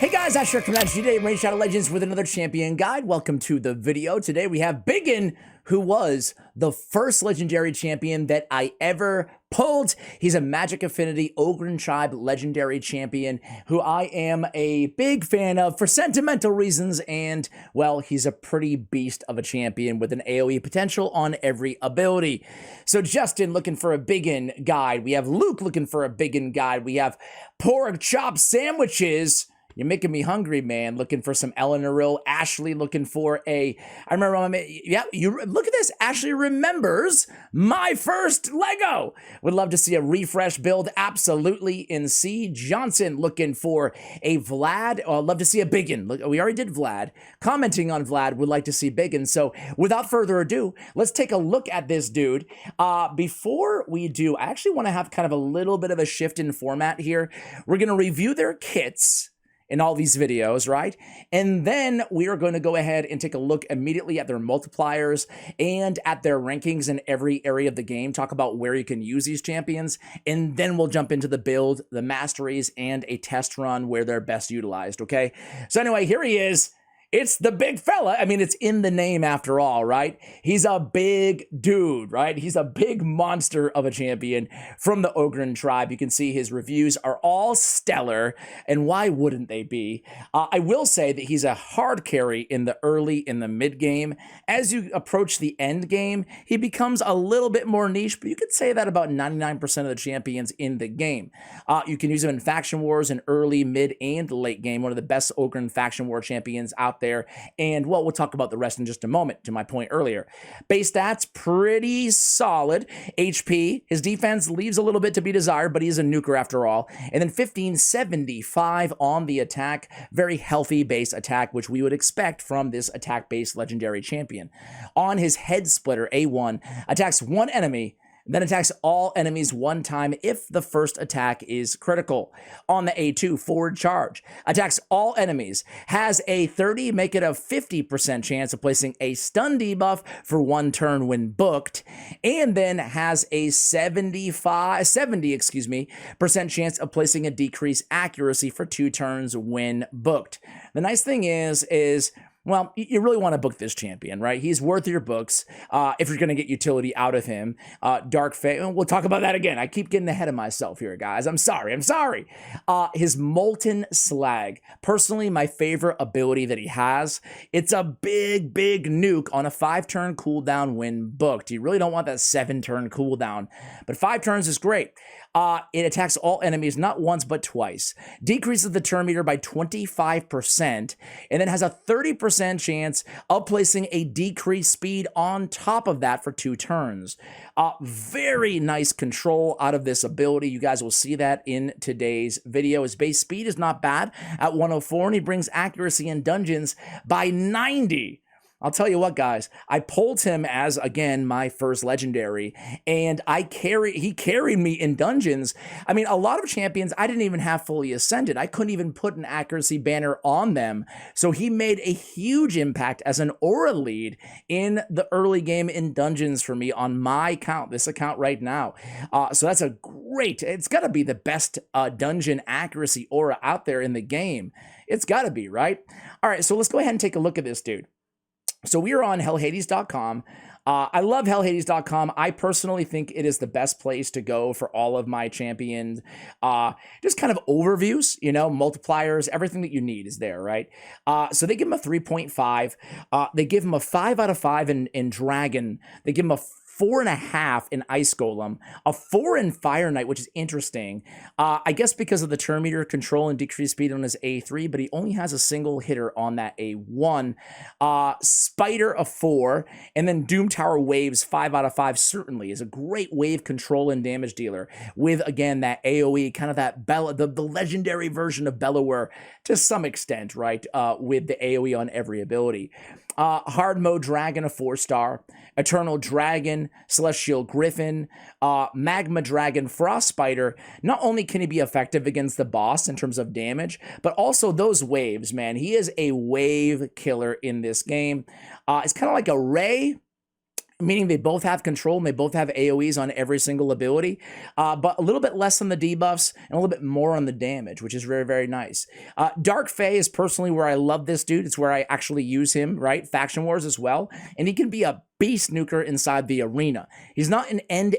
Hey guys, Asher coming at you today, Rain Shadow Legends with another champion guide. Welcome to the video. Today we have Biggin, who was the first legendary champion that I ever pulled. He's a Magic Affinity Ogryn Tribe legendary champion who I am a big fan of for sentimental reasons, and well, he's a pretty beast of a champion with an AoE potential on every ability. So Justin looking for a Biggin guide. We have Luke looking for a Biggin guide. We have pork chop sandwiches. You're making me hungry, man. Looking for some Eleanor. Ashley looking for a, I remember, yeah, you look at this. Ashley remembers my first Lego. Would love to see a refresh build. Absolutely in C. Johnson looking for a Vlad. Love to see a Biggin. Look, we already did Vlad. Commenting on Vlad, would like to see Biggin. So without further ado, let's take a look at this dude. Before we do, I actually want to have kind of a little bit of a shift in format here. We're going to review their kits in all these videos, right? And then we are going to go ahead and take a look immediately at their multipliers and at their rankings in every area of the game, talk about where you can use these champions, and then we'll jump into the build, the masteries, and a test run where they're best utilized, okay? So anyway, here he is. It's the big fella. I mean, it's in the name after all, right? He's a big dude, right? He's a big monster of a champion from the Ogryn tribe. You can see his reviews are all stellar, and why wouldn't they be? I will say that he's a hard carry in the early, in the mid game. As you approach the end game, he becomes a little bit more niche, but you could say that about 99% of the champions in the game. You can use him in faction wars in early, mid, and late game. One of the best Ogryn faction war champions out there, and well, we'll talk about the rest in just a moment, to my point earlier. Base stats, pretty solid. HP, his defense leaves a little bit to be desired, but he's a nuker after all. And then 1575 on the attack, very healthy base attack, which we would expect from this attack-based legendary champion. On his head splitter, A1, attacks one enemy, then attacks all enemies one time if the first attack is critical. On the A2, forward charge, attacks all enemies, has a 30, make it a 50% chance of placing a stun debuff for one turn when booked, and then has a 70% chance of placing a decreased accuracy for 2 turns when booked. The nice thing is well, you really want to book this champion, right? He's worth your books if you're going to get utility out of him. Dark Fate, we'll talk about that again. I keep getting ahead of myself here, guys. I'm sorry. His Molten Slag, personally my favorite ability that he has. It's a big nuke on a 5-turn cooldown when booked. You really don't want that 7-turn cooldown, but 5 turns is great. It attacks all enemies not once but twice, decreases the turn meter by 25%, and then has a 30% chance of placing a decreased speed on top of that for 2 turns. Very nice control out of this ability. You guys will see that in today's video. His base speed is not bad at 104, and he brings accuracy in dungeons by 90. I'll tell you what, guys, I pulled him as, again, my first legendary, and he carried me in dungeons. I mean, a lot of champions I didn't even have fully ascended. I couldn't even put an accuracy banner on them, so he made a huge impact as an aura lead in the early game in dungeons for me on my account, this account right now. So that's a great, it's got to be the best dungeon accuracy aura out there in the game. It's got to be, right? All right, so let's go ahead and take a look at this dude. So we are on hellhades.com. I love hellhades.com. I personally think it is the best place to go for all of my champions. Just kind of overviews, you know, multipliers, everything that you need is there, right? So they give him a 3.5. They give him a 5 out of 5 in Dragon. They give him a 4.5 in Ice Golem, a 4 in Fire Knight, which is interesting. I guess because of the turn meter control and decreased speed on his A3, but he only has a single hitter on that A1. Spider, a 4, and then Doom Tower Waves, 5 out of 5, certainly is a great wave control and damage dealer with, again, that AoE, kind of that the legendary version of Bellower to some extent, right, with the AoE on every ability. Hard Mode Dragon, a 4-star. Eternal Dragon, Celestial Griffin, Magma Dragon, Frost Spider. Not only can he be effective against the boss in terms of damage, but also those waves, man. He is a wave killer in this game. It's kind of like a Ray meaning they both have control and they both have AoEs on every single ability, but a little bit less on the debuffs and a little bit more on the damage, which is very, very nice. Dark Fae is personally where I love this dude. It's where I actually use him, right? Faction Wars as well. And he can be a beast nuker inside the arena. He's not an end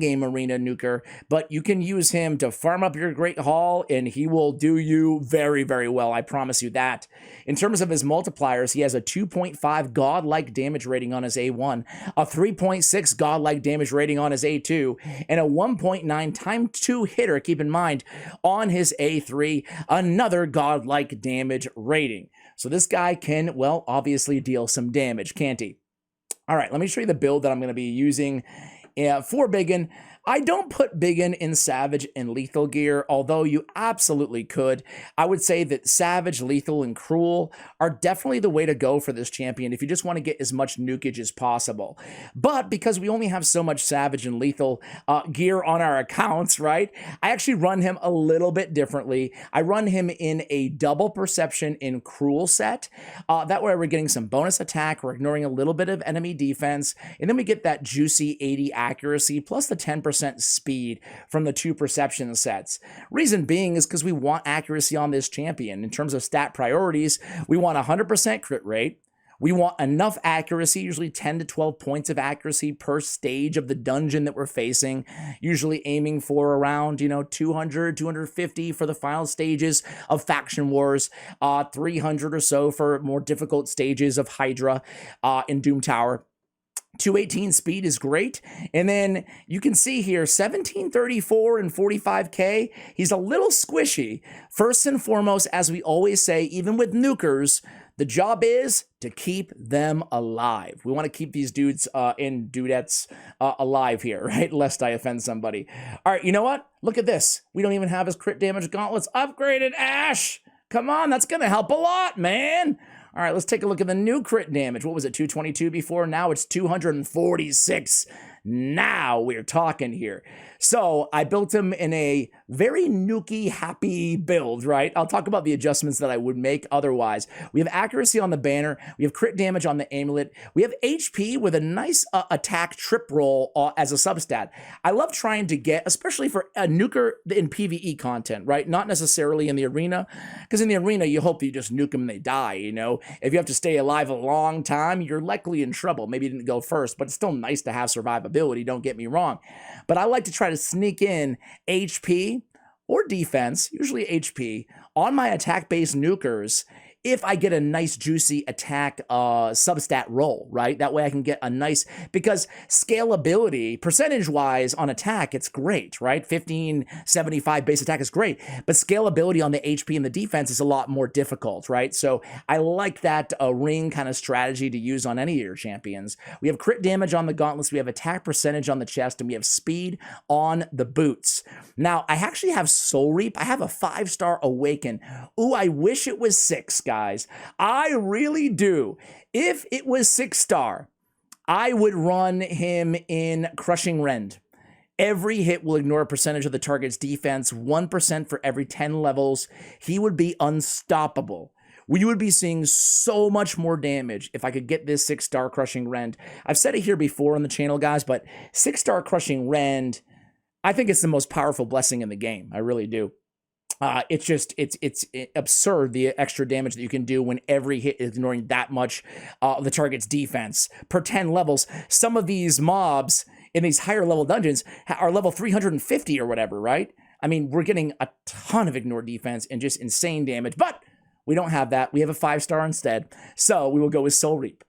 game arena nuker, but you can use him to farm up your Great Hall and he will do you very, very well. I promise you that. In terms of his multipliers, he has a 2.5 godlike damage rating on his A1, a 3.6 godlike damage rating on his A2, and a 1.9 time 2 hitter, keep in mind, on his A3, another godlike damage rating. So this guy can, well, obviously deal some damage, can't he? All right, let me show you the build that I'm going to be using for Biggin. I don't put Biggin in Savage and Lethal gear, although you absolutely could. I would say that Savage, Lethal, and Cruel are definitely the way to go for this champion if you just want to get as much nukage as possible. But because we only have so much Savage and Lethal gear on our accounts, right, I actually run him a little bit differently. I run him in a double perception in Cruel set. That way we're getting some bonus attack, we're ignoring a little bit of enemy defense, and then we get that juicy 80 accuracy plus the 10% speed from the 2 perception sets. Reason being is because we want accuracy on this champion. In terms of stat priorities, we want 100% crit rate. We want enough accuracy, usually 10 to 12 points of accuracy per stage of the dungeon that we're facing, usually aiming for around, 200, 250 for the final stages of Faction Wars, 300 or so for more difficult stages of Hydra in Doom Tower. 218 speed is great. And then you can see here 1734 and 45k. He's a little squishy. First and foremost, as we always say, even with nukers, the job is to keep them alive. We want to keep these dudes and dudettes alive here, right? Lest I offend somebody. All right, you know what? Look at this. We don't even have his crit damage gauntlets upgraded. Ash, come on, that's going to help a lot, man. All right, let's take a look at the new crit damage. What was it, 222 before? Now it's 246. Now we're talking here. So I built him in a very nuky happy build, right? I'll talk about the adjustments that I would make otherwise. We have accuracy on the banner. We have crit damage on the amulet. We have HP with a nice attack trip roll as a substat. I love trying to get, especially for a nuker in PvE content, right? Not necessarily in the arena, because in the arena, you hope that you just nuke them and they die, If you have to stay alive a long time, you're likely in trouble. Maybe you didn't go first, but it's still nice to have survivability, don't get me wrong. But I like to try to sneak in HP or defense, usually HP, on my attack-based nukers if I get a nice juicy attack substat roll, right? That way I can get a nice, because scalability, percentage-wise on attack, it's great, right? 1575 base attack is great, but scalability on the HP and the defense is a lot more difficult, right? So I like that ring kind of strategy to use on any of your champions. We have crit damage on the gauntlets, we have attack percentage on the chest, and we have speed on the boots. Now, I actually have Soul Reap. I have a 5-star Awaken. Ooh, I wish it was 6, guys. I really do. If it was 6-star, I would run him in Crushing Rend. Every hit will ignore a percentage of the target's defense, 1% for every 10 levels. He would be unstoppable. We would be seeing so much more damage if I could get this 6-star Crushing Rend. I've said it here before on the channel, guys, but 6-star Crushing Rend, I think it's the most powerful blessing in the game. I really do. It's absurd the extra damage that you can do when every hit is ignoring that much of the target's defense per 10 levels. Some of these mobs in these higher level dungeons are level 350 or whatever, right? I mean, we're getting a ton of ignore defense and just insane damage, but we don't have that. We have a 5-star instead. So we will go with Soul Reap.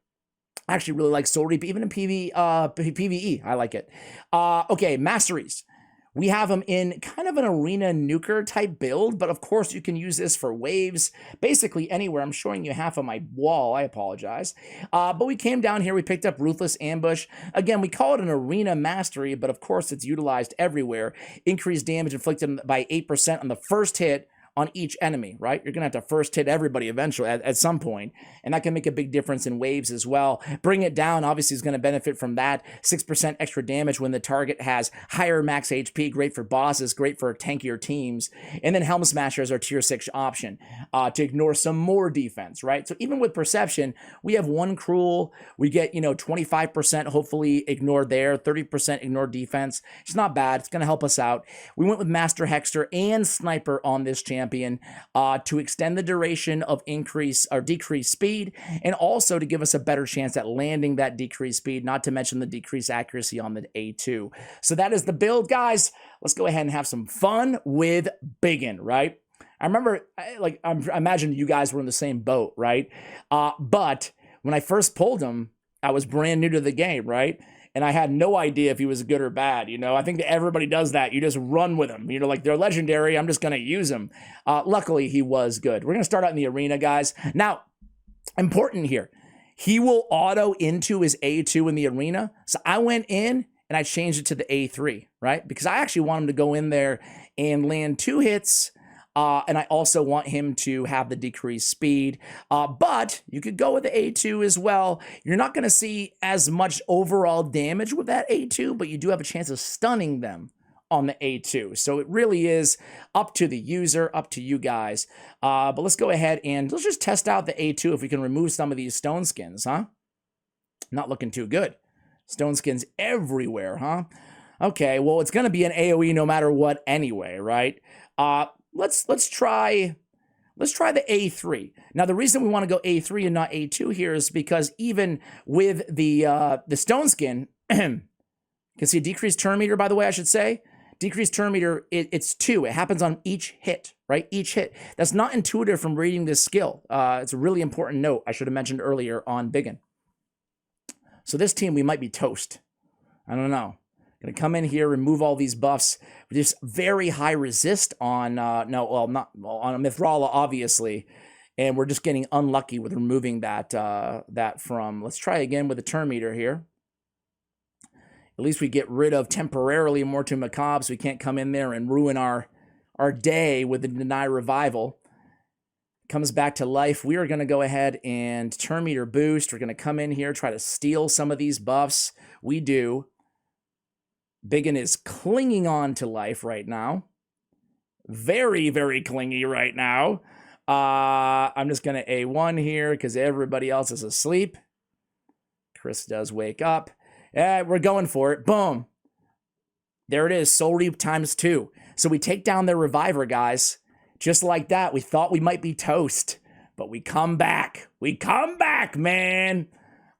I actually really like Soul Reap, even in PvE. I like it. Okay, Masteries. We have them in kind of an arena nuker type build, but of course you can use this for waves, basically anywhere. I'm showing you half of my wall, I apologize. But we came down here, we picked up Ruthless Ambush. Again, we call it an arena mastery, but of course it's utilized everywhere. Increased damage inflicted by 8% on the first hit on each enemy, right? You're going to have to first hit everybody eventually at some point, and that can make a big difference in waves as well. Bring it down, obviously, is going to benefit from that. 6% extra damage when the target has higher max HP, great for bosses, great for tankier teams. And then Helm Smasher is our tier 6 option to ignore some more defense, right? So even with Perception, we have one Cruel. We get, 25% hopefully ignored there, 30% ignored defense. It's not bad. It's going to help us out. We went with Master Hexter and Sniper on this champion to extend the duration of increase or decreased speed, and also to give us a better chance at landing that decreased speed, not to mention the decreased accuracy on the A2. So that is the build, guys. Let's go ahead and have some fun with Biggin, right? I remember, I imagine you guys were in the same boat, right? But when I first pulled him, I was brand new to the game, right? And I had no idea if he was good or bad. I think that everybody does that. You just run with them. Like they're legendary. I'm just going to use them. Luckily, he was good. We're going to start out in the arena, guys. Now, important here. He will auto into his A2 in the arena. So I went in and I changed it to the A3, right? Because I actually want him to go in there and land 2 hits. And I also want him to have the decreased speed. But you could go with the A2 as well. You're not going to see as much overall damage with that A2, but you do have a chance of stunning them on the A2. So it really is up to the user, up to you guys. But let's go ahead and let's just test out the A2 if we can remove some of these stone skins, huh? Not looking too good. Stone skins everywhere, huh? Okay, well, it's going to be an AoE no matter what anyway, right? Let's try the A3. Now, the reason we want to go A3 and not A2 here is because even with the stone skin, you can see a decreased turn meter, by the way, I should say. Decreased turn meter, it's 2. It happens on each hit, right? Each hit. That's not intuitive from reading this skill. It's a really important note I should have mentioned earlier on Biggin. So this team, we might be toast. I don't know. Going to come in here, remove all these buffs. Just very high resist on, not on a Mithrala, obviously. And we're just getting unlucky with removing that from. Let's try again with the turn meter here. At least we get rid of temporarily Mortu Macabre, so we can't come in there and ruin our day with the Deny Revival. Comes back to life. We are going to go ahead and turn meter boost. We're going to come in here, try to steal some of these buffs. We do. Biggin is clinging on to life right now. Very, very clingy right now. I'm just going to A1 here because everybody else is asleep. Chris does wake up. We're going for it. Boom. There it is. Soul Reap ×2. So we take down their Reviver, guys. Just like that. We thought we might be toast, but we come back. We come back, man.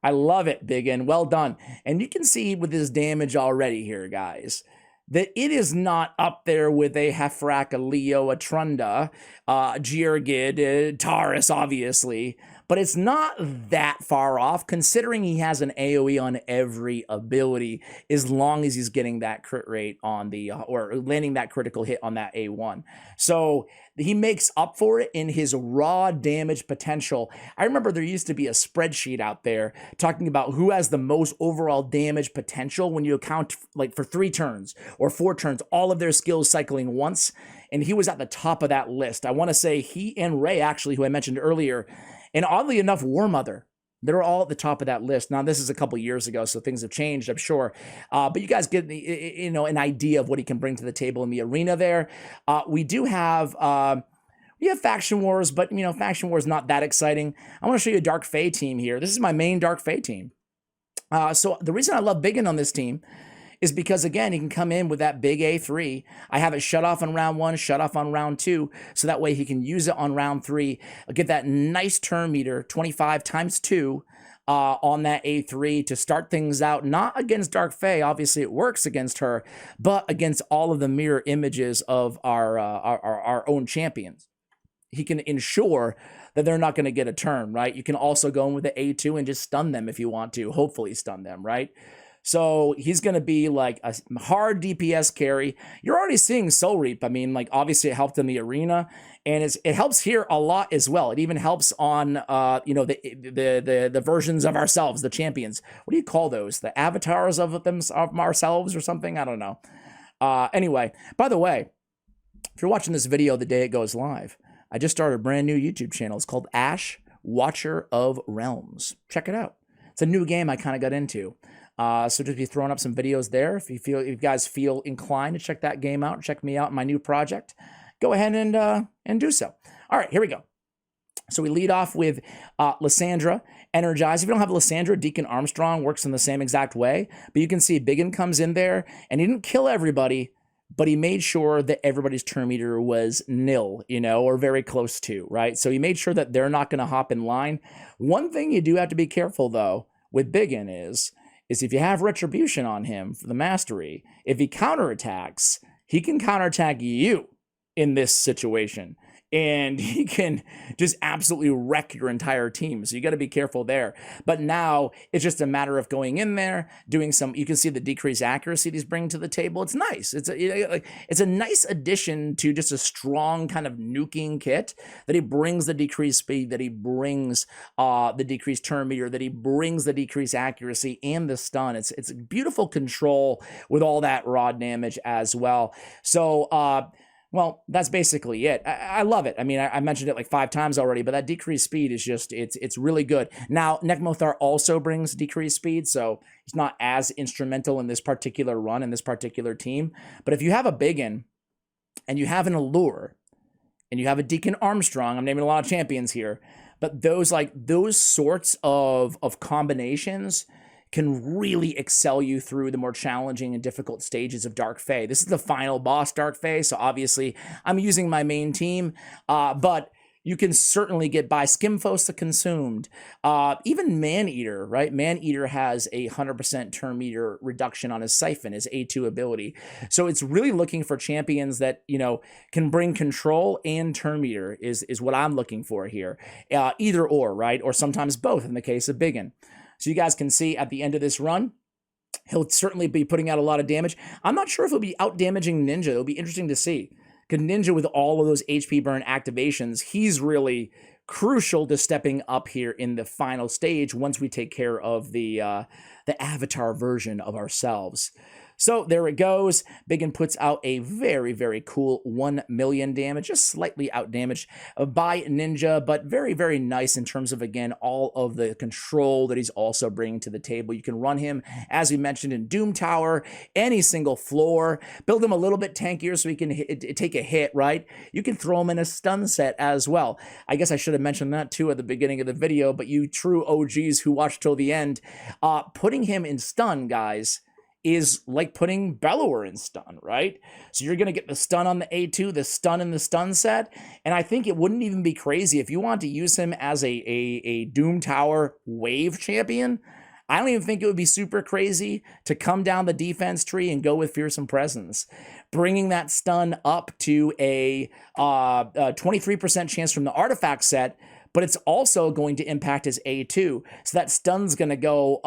I love it, Biggin. Well done. And you can see with this damage already here, guys, that it is not up there with a Hefrak, a Leo, a Trunda, Jirgid, Taurus, obviously. But it's not that far off, considering he has an AoE on every ability, as long as he's getting that crit rate on the, or landing that critical hit on that A1. So he makes up for it in his raw damage potential. I remember there used to be a spreadsheet out there talking about who has the most overall damage potential when you account like for 3 turns or 4 turns, all of their skills cycling once. And he was at the top of that list. I want to say he and Ray, actually, who I mentioned earlier, and oddly enough, War Mother, they're all at the top of that list. Now, this is a couple years ago, so things have changed, I'm sure. But you guys get, an idea of what he can bring to the table in the arena there. We do have, we have Faction Wars, but, Faction Wars not that exciting. I want to show you a Dark Fae team here. This is my main Dark Fae team. So the reason I love Biggin on this team is because, again, he can come in with that big A3. I have it shut off on round 1, shut off on round 2, so that way he can use it on round 3. I'll get that nice turn meter, 25 ×2, on that A3 to start things out, not against Dark Fae. Obviously, it works against her, but against all of the mirror images of our own champions. He can ensure that they're not going to get a turn, right? You can also go in with the A2 and just stun them if you want to, hopefully stun them, right? So he's going to be like a hard DPS carry. You're already seeing Soul Reap. I mean, like, obviously it helped in the arena, and it helps here a lot as well. It even helps on, the versions of ourselves, the champions. What do you call those? The avatars of ourselves or something? I don't know. Anyway, by the way, If you're watching this video the day it goes live, I just started a brand new YouTube channel. It's called Ash, Watcher of Realms. Check it out. It's a new game I kind of got into. So just be throwing up some videos there. If you guys feel inclined to check that game out, check me out in my new project, go ahead and do so. All right, here we go. So we lead off with Lysandra, Energize. If you don't have Lysandra, Deacon Armstrong works in the same exact way. But you can see Biggin comes in there, and he didn't kill everybody, but he made sure that everybody's turn meter was nil, or very close to, right? So he made sure that they're not going to hop in line. One thing you do have to be careful, though, with Biggin is if you have Retribution on him for the Mastery, if he counterattacks, he can counterattack you in this situation. And he can just absolutely wreck your entire team. So you got to be careful there. But now it's just a matter of going in there, doing some, you can see the decreased accuracy that he's bringing to the table. It's nice. It's a nice addition to just a strong kind of nuking kit that he brings the decreased speed, that he brings the decreased turn meter, that he brings the decreased accuracy and the stun. It's beautiful control with all that raw damage as well. So, well, that's basically it. I love it. I mean, I mentioned it like 5 times already, but that decreased speed is just, it's really good. Now, Nekmothar also brings decreased speed, so he's not as instrumental in this particular run, in this particular team. But if you have a Biggin, and you have an Allure, and you have a Deacon Armstrong, I'm naming a lot of champions here, but those sorts of combinations can really excel you through the more challenging and difficult stages of Dark Fae. This is the final boss, Dark Fae, so obviously I'm using my main team, but you can certainly get by Skimfos the Consumed, even Maneater, right? Maneater has a 100% turn meter reduction on his Siphon, his A2 ability. So it's really looking for champions that, can bring control and turn meter is what I'm looking for here. Either or, right? Or sometimes both in the case of Biggin. So you guys can see at the end of this run, he'll certainly be putting out a lot of damage. I'm not sure if he'll be out-damaging Ninja. It'll be interesting to see. Because Ninja, with all of those HP burn activations, he's really crucial to stepping up here in the final stage once we take care of the avatar version of ourselves. So there it goes. Biggin puts out a very, very cool 1 million damage, just slightly out-damaged by Ninja, but very, very nice in terms of, again, all of the control that he's also bringing to the table. You can run him, as we mentioned, in Doom Tower, any single floor, build him a little bit tankier so he can take a hit, right? You can throw him in a stun set as well. I guess I should have mentioned that, too, at the beginning of the video, but you true OGs who watched till the end, putting him in stun, guys, is like putting Bellower in stun, right? So you're going to get the stun on the A2, the stun in the stun set, and I think it wouldn't even be crazy if you want to use him as a Doom Tower wave champion. I don't even think it would be super crazy to come down the defense tree and go with Fearsome Presence, bringing that stun up to a 23% chance from the artifact set, but it's also going to impact his A2. So that stun's going to go,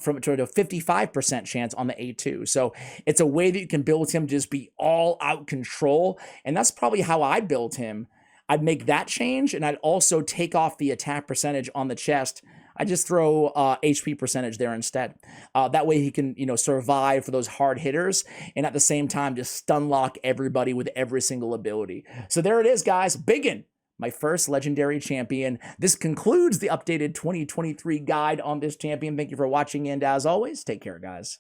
from to a 55% chance on the A2. So it's a way that you can build him to just be all out control. And that's probably how I'd build him. I'd make that change, and I'd also take off the attack percentage on the chest. I just throw HP percentage there instead. That way he can, survive for those hard hitters, and at the same time just stun lock everybody with every single ability. So there it is, guys. Biggin, my first legendary champion. This concludes the updated 2023 guide on this champion. Thank you for watching, and as always, take care, guys.